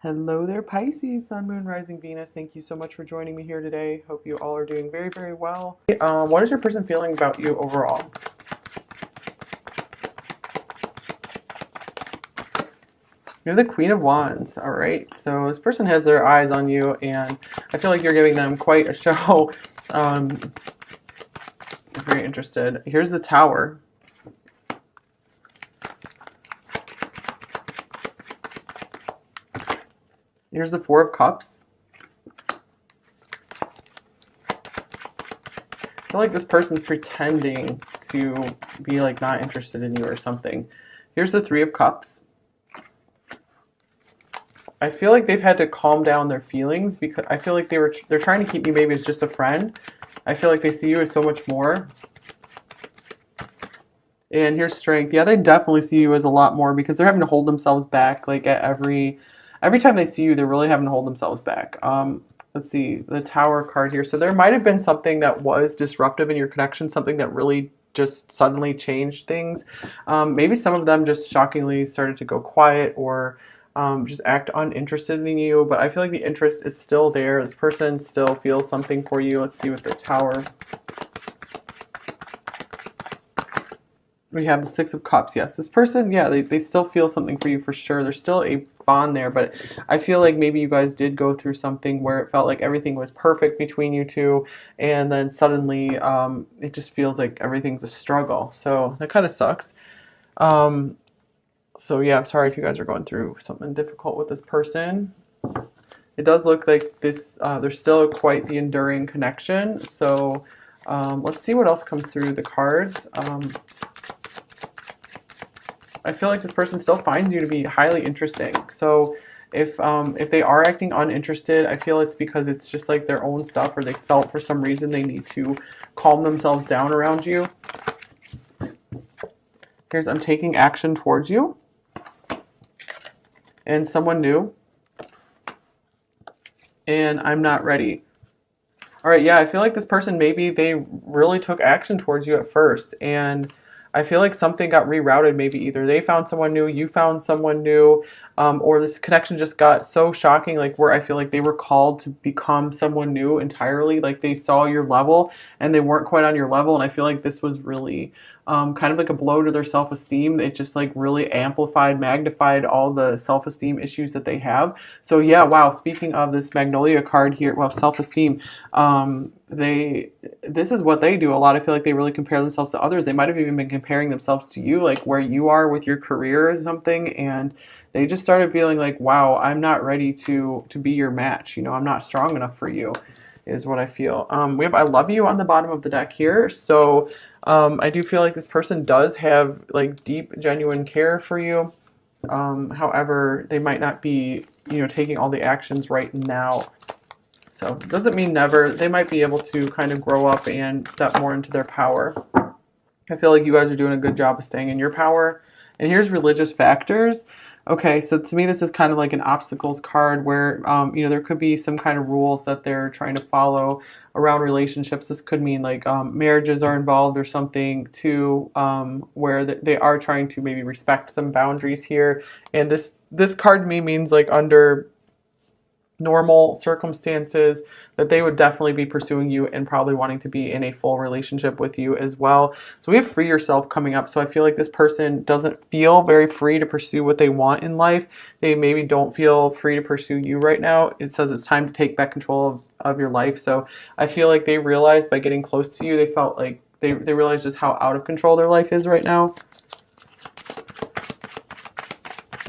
Hello there, Pisces, Sun, Moon, Rising, Venus. Thank you so much for joining me here today. Hope you all are doing very, very well. What is your person feeling about you overall? You're the Queen of Wands. All right. So this person has their eyes on you, and I feel like you're giving them quite a show. I'm very interested. Here's the Tower. Here's the Four of Cups. I feel like this person's pretending to be like not interested in you or something. Here's the Three of Cups. I feel like they've had to calm down their feelings because I feel like they're trying to keep you maybe as just a friend. I feel like they see you as so much more. And here's Strength. Yeah, they definitely see you as a lot more because they're having to hold themselves back. Like at every time they see you, they're really having to hold themselves back. Let's see, the Tower card here. So there might have been something that was disruptive in your connection, something that really just suddenly changed things. Maybe some of them just shockingly started to go quiet or just act uninterested in you. But I feel like the interest is still there. This person still feels something for you. Let's see with the Tower. We have the Six of Cups. Yes, this person, yeah, they still feel something for you for sure. There's still a bond there, but I feel like maybe you guys did go through something where it felt like everything was perfect between you two, and then suddenly it just feels like everything's a struggle. So that kind of sucks. Um, so yeah, I'm sorry if you guys are going through something difficult with this person. It does look like this. There's still quite the enduring connection. So let's see what else comes through the cards. I feel like this person still finds you to be highly interesting. So if they are acting uninterested, I feel it's because it's just like their own stuff, or they felt for some reason they need to calm themselves down around you. Here's I'm taking action towards you. And someone new. And I'm not ready. All right, yeah, I feel like this person, maybe they really took action towards you at first, and I feel like something got rerouted. Maybe either they found someone new, you found someone new, or this connection just got so shocking, like where I feel like they were called to become someone new entirely. Like they saw your level and they weren't quite on your level, and I feel like this was really kind of like a blow to their self-esteem. It just like really amplified, magnified all the self-esteem issues that they have. So yeah, wow. Speaking of this Magnolia card here, well, self-esteem. This is what they do a lot. I feel like they really compare themselves to others. They might have even been comparing themselves to you, like where you are with your career or something, and they just started feeling like, wow, I'm not ready to be your match. You know, I'm not strong enough for you, is what I feel. We have I love you on the bottom of the deck here. So I do feel like this person does have like deep, genuine care for you. However, they might not be, taking all the actions right now. So it doesn't mean never. They might be able to kind of grow up and step more into their power. I feel like you guys are doing a good job of staying in your power. And here's religious factors. Okay, so to me, this is kind of like an obstacles card where, there could be some kind of rules that they're trying to follow around relationships. This could mean like marriages are involved or something too, where they are trying to maybe respect some boundaries here. And this card to me means like under normal circumstances that they would definitely be pursuing you and probably wanting to be in a full relationship with you as well. So we have Free Yourself coming up. So I feel like this person doesn't feel very free to pursue what they want in life. They maybe don't feel free to pursue you right now. It says it's time to take back control of your life. So I feel like they realized by getting close to you, they felt like they realized just how out of control their life is right now.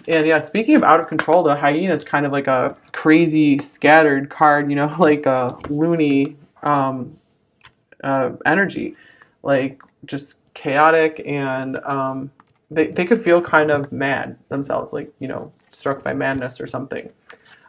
And yeah, speaking of out of control, the hyena is kind of like a crazy, scattered card, like a loony energy, like just chaotic, and they could feel kind of mad themselves, like, struck by madness or something.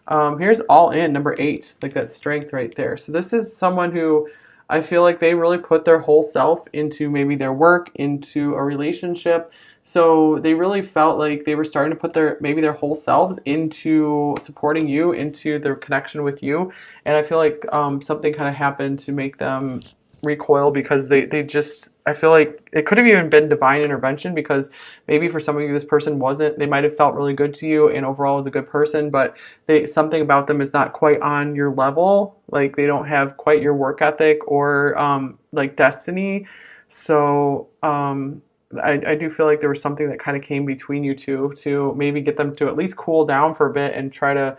Here's All In, number 8, like that Strength right there. So this is someone who I feel like they really put their whole self into maybe their work, into a relationship. So they really felt like they were starting to put their whole selves into supporting you, into their connection with you. And I feel like something kind of happened to make them recoil because they just, I feel like it could have even been divine intervention, because maybe for some of you this person wasn't, they might have felt really good to you and overall was a good person, but something about them is not quite on your level. Like they don't have quite your work ethic or like destiny. So I do feel like there was something that kind of came between you two to maybe get them to at least cool down for a bit and try to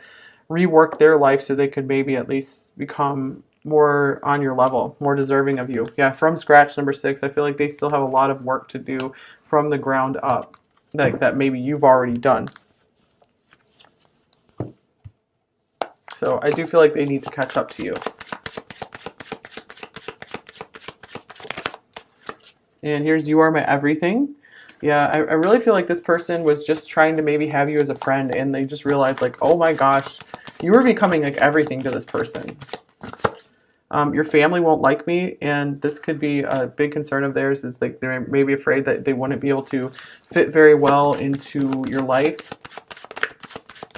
rework their life so they could maybe at least become more on your level, more deserving of you. Yeah, from scratch, number 6. I feel like they still have a lot of work to do from the ground up, like that maybe you've already done. So I do feel like they need to catch up to you. And here's you are my everything. Yeah, I really feel like this person was just trying to maybe have you as a friend, and they just realized like, oh my gosh, you were becoming like everything to this person. Your family won't like me, and this could be a big concern of theirs, is like they're maybe afraid that they wouldn't be able to fit very well into your life.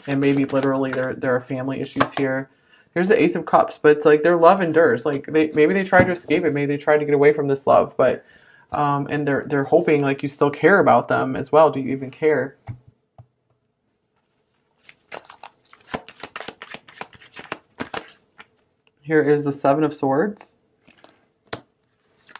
And maybe literally there are family issues here. Here's the Ace of Cups, but it's like their love endures. Like maybe they tried to escape it, maybe they tried to get away from this love, but and they're hoping like you still care about them as well. Do you even care? Here is the Seven of Swords.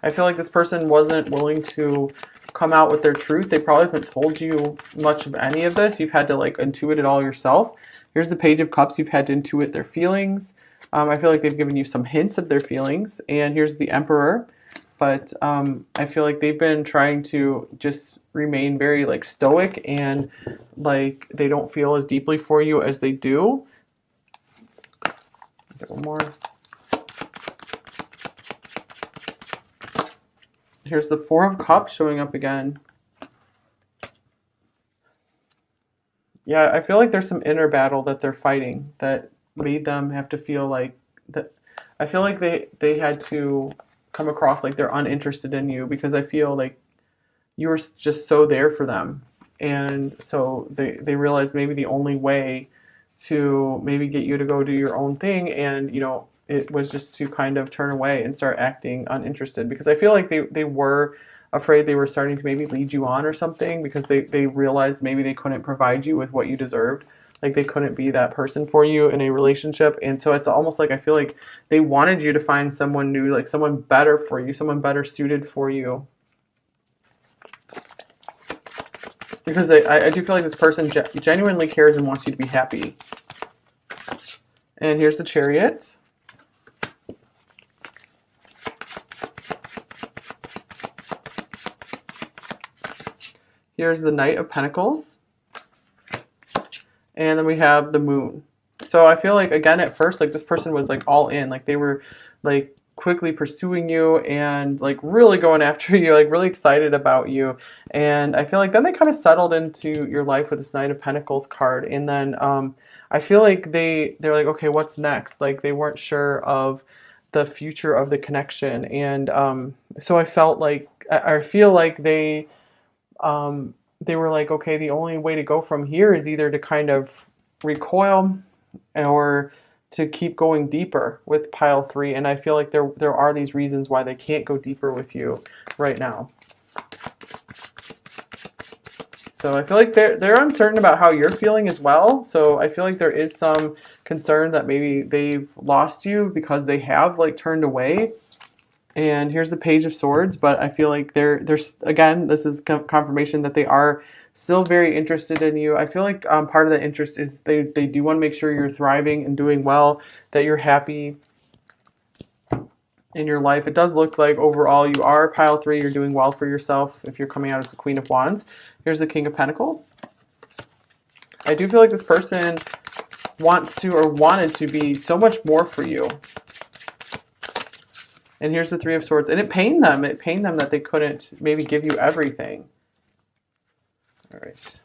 I feel like this person wasn't willing to come out with their truth. They probably haven't told you much of any of this. You've had to like intuit it all yourself. Here's the Page of Cups. You've had to intuit their feelings. I feel like they've given you some hints of their feelings. And here's the Emperor. But I feel like they've been trying to just remain very like stoic, and like they don't feel as deeply for you as they do. Get one more. Here's the Four of Cups showing up again. Yeah, I feel like there's some inner battle that they're fighting that made them have to feel like that. I feel like they had to come across like they're uninterested in you, because I feel like you were just so there for them. And so they realized maybe the only way to maybe get you to go do your own thing, and you know, it was just to kind of turn away and start acting uninterested, because I feel like they were afraid they were starting to maybe lead you on or something, because they realized maybe they couldn't provide you with what you deserved. Like they couldn't be that person for you in a relationship. And so it's almost like I feel like they wanted you to find someone new, like someone better for you, someone better suited for you. Because I do feel like this person genuinely cares and wants you to be happy. And here's the Chariot. Here's the Knight of Pentacles. And then we have the Moon. So I feel like, again, at first, like this person was like all in. Like they were like quickly pursuing you and like really going after you, like really excited about you. And I feel like then they kind of settled into your life with this Knight of Pentacles card. And then I feel like they're like, okay, what's next? Like they weren't sure of the future of the connection. And so I felt like, I feel like they were like, okay, the only way to go from here is either to kind of recoil or to keep going deeper with pile 3. And I feel like there are these reasons why they can't go deeper with you right now. So I feel like they're uncertain about how you're feeling as well. So I feel like there is some concern that maybe they've lost you because they have like turned away. And here's the Page of Swords, but I feel like there's again, this is confirmation that they are still very interested in you. I feel like part of the interest is they do want to make sure you're thriving and doing well, that you're happy in your life. It does look like overall you are pile 3, you're doing well for yourself if you're coming out as the Queen of Wands. Here's the King of Pentacles. I do feel like this person wants to or wanted to be so much more for you. And here's the Three of Swords. And it pained them. It pained them that they couldn't maybe give you everything. All right.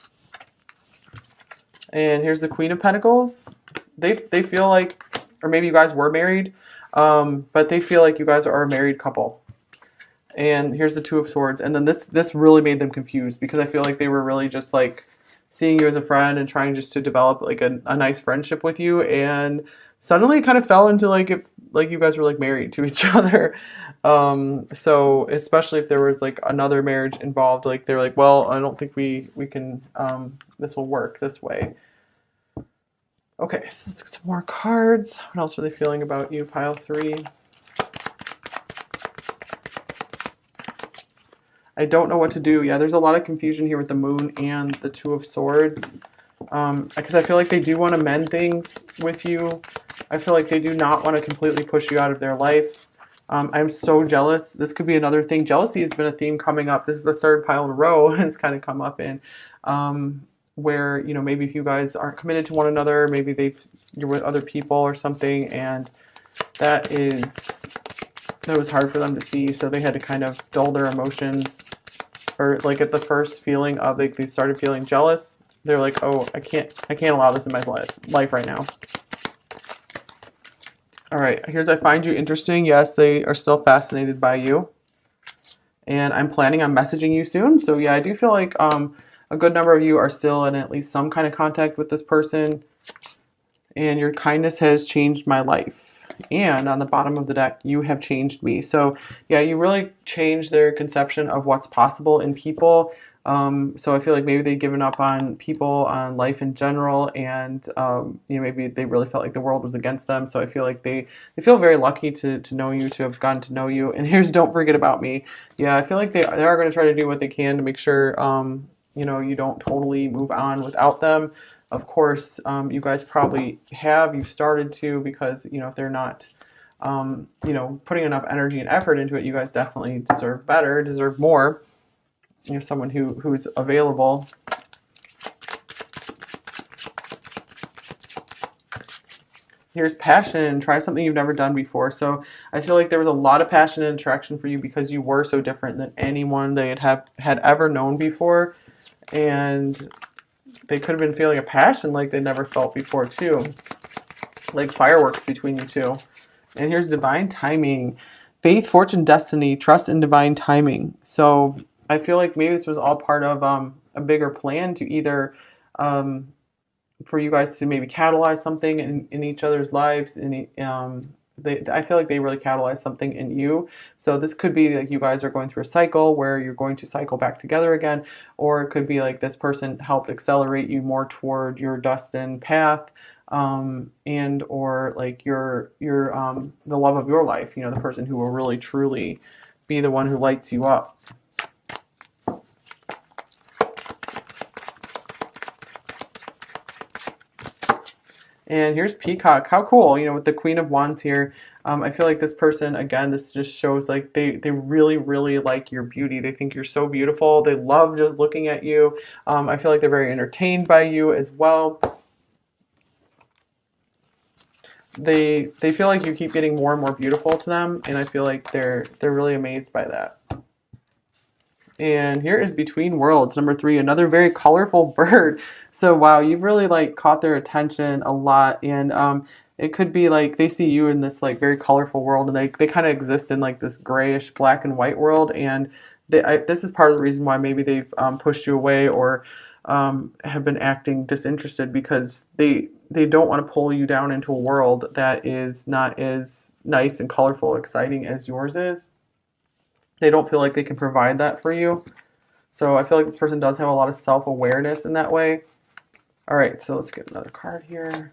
And here's the Queen of Pentacles. They feel like, or maybe you guys were married, but they feel like you guys are a married couple. And here's the Two of Swords. And then this really made them confused, because I feel like they were really just like seeing you as a friend and trying just to develop like a nice friendship with you. And suddenly it kind of fell into like if like you guys were like married to each other. So especially if there was like another marriage involved, like they're like, well, I don't think we can this will work this way. Okay, so let's get some more cards. What else are they feeling about you, pile 3? I don't know what to do. Yeah, there's a lot of confusion here with the moon and the 2 of swords. Because I feel like they do want to mend things with you. I feel like they do not want to completely push you out of their life. I'm so jealous. This could be another thing. Jealousy has been a theme coming up. This is the 3rd pile in a row it's kind of come up in. Where, you know, maybe if you guys aren't committed to one another, maybe you're with other people or something, and that was hard for them to see, so they had to kind of dull their emotions. Or like at the first feeling of like they started feeling jealous, they're like, oh, I can't allow this in my life right now. All right, here's I find you interesting. Yes, they are still fascinated by you. And I'm planning on messaging you soon. So yeah, I do feel like a good number of you are still in at least some kind of contact with this person. And your kindness has changed my life. And on the bottom of the deck, you have changed me. So yeah, you really changed their conception of what's possible in people. So I feel like maybe they've given up on people, on life in general, and you know, maybe they really felt like the world was against them. So I feel like they feel very lucky to know you, to have gotten to know you. And here's don't forget about me. Yeah, I feel like they are going to try to do what they can to make sure you know, you don't totally move on without them. Of course, you guys probably you've started to, because, you know, if they're not, you know, putting enough energy and effort into it, you guys definitely deserve better, deserve more. You know, someone who's available. Here's passion. Try something you've never done before. So I feel like there was a lot of passion and attraction for you because you were so different than anyone they had ever known before. And they could have been feeling a passion like they never felt before too. Like fireworks between you two. And here's divine timing. Faith, fortune, destiny, trust in divine timing. So I feel like maybe this was all part of a bigger plan to either for you guys to maybe catalyze something in each other's lives. I feel like they really catalyzed something in you. So this could be like you guys are going through a cycle where you're going to cycle back together again, or it could be like this person helped accelerate you more toward your destined path, and or like your the love of your life. You know, the person who will really truly be the one who lights you up. And here's Peacock. How cool, you know, with the Queen of Wands here. I feel like this person, again, this just shows like they really, really like your beauty. They think you're so beautiful. They love just looking at you. I feel like they're very entertained by you as well. They feel like you keep getting more and more beautiful to them, and I feel like they're really amazed by that. And here is Between Worlds, number 3, another very colorful bird. So wow, you've really like caught their attention a lot. And it could be like they see you in this like very colorful world, and they kind of exist in like this grayish black and white world. And this is part of the reason why maybe they've pushed you away, or have been acting disinterested, because they don't want to pull you down into a world that is not as nice and colorful, exciting as yours is. They don't feel like they can provide that for you. So I feel like this person does have a lot of self-awareness in that way. All right, so let's get another card here.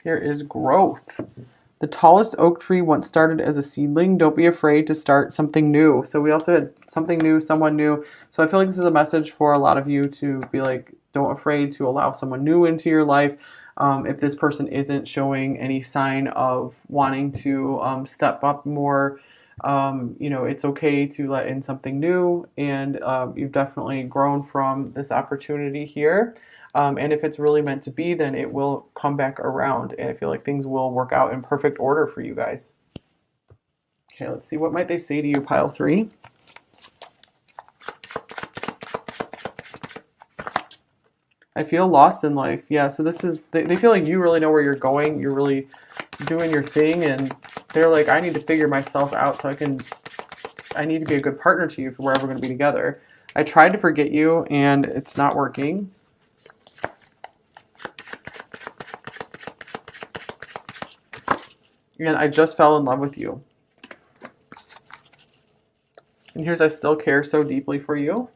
Here is Growth. The tallest oak tree once started as a seedling. Don't be afraid to start something new. So we also had something new, someone new. So I feel like this is a message for a lot of you to be like, don't afraid to allow someone new into your life. If this person isn't showing any sign of wanting to step up more, you know, it's okay to let in something new. And you've definitely grown from this opportunity here. And if it's really meant to be, then it will come back around. And I feel like things will work out in perfect order for you guys. Okay, let's see. What might they say to you, pile 3? I feel lost in life. Yeah, so this is, they feel like you really know where you're going. You're really doing your thing. And they're like, I need to figure myself out so I need to be a good partner to you if we're ever going to be together. I tried to forget you and it's not working. And I just fell in love with you. And here's I still care so deeply for you.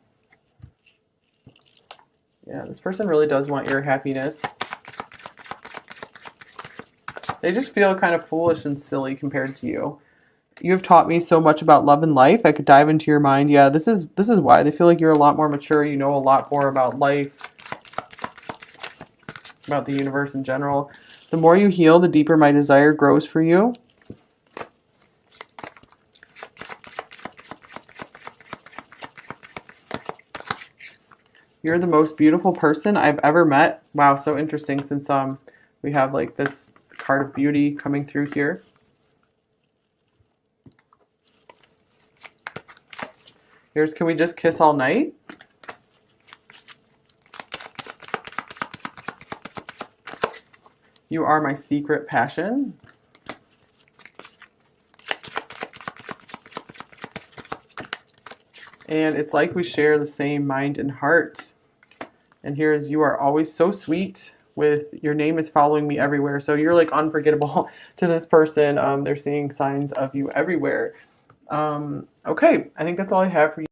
Yeah, this person really does want your happiness. They just feel kind of foolish and silly compared to you. You have taught me so much about love and life. I could dive into your mind. Yeah, this is why. They feel like you're a lot more mature. You know a lot more about life, about the universe in general. The more you heal, the deeper my desire grows for you. You're the most beautiful person I've ever met. Wow, so interesting since we have like this card of beauty coming through here. Here's can we just kiss all night? You are my secret passion. And it's like we share the same mind and heart. And here's you are always so sweet with your name is following me everywhere. So you're like unforgettable to this person. They're seeing signs of you everywhere. Okay, I think that's all I have for you.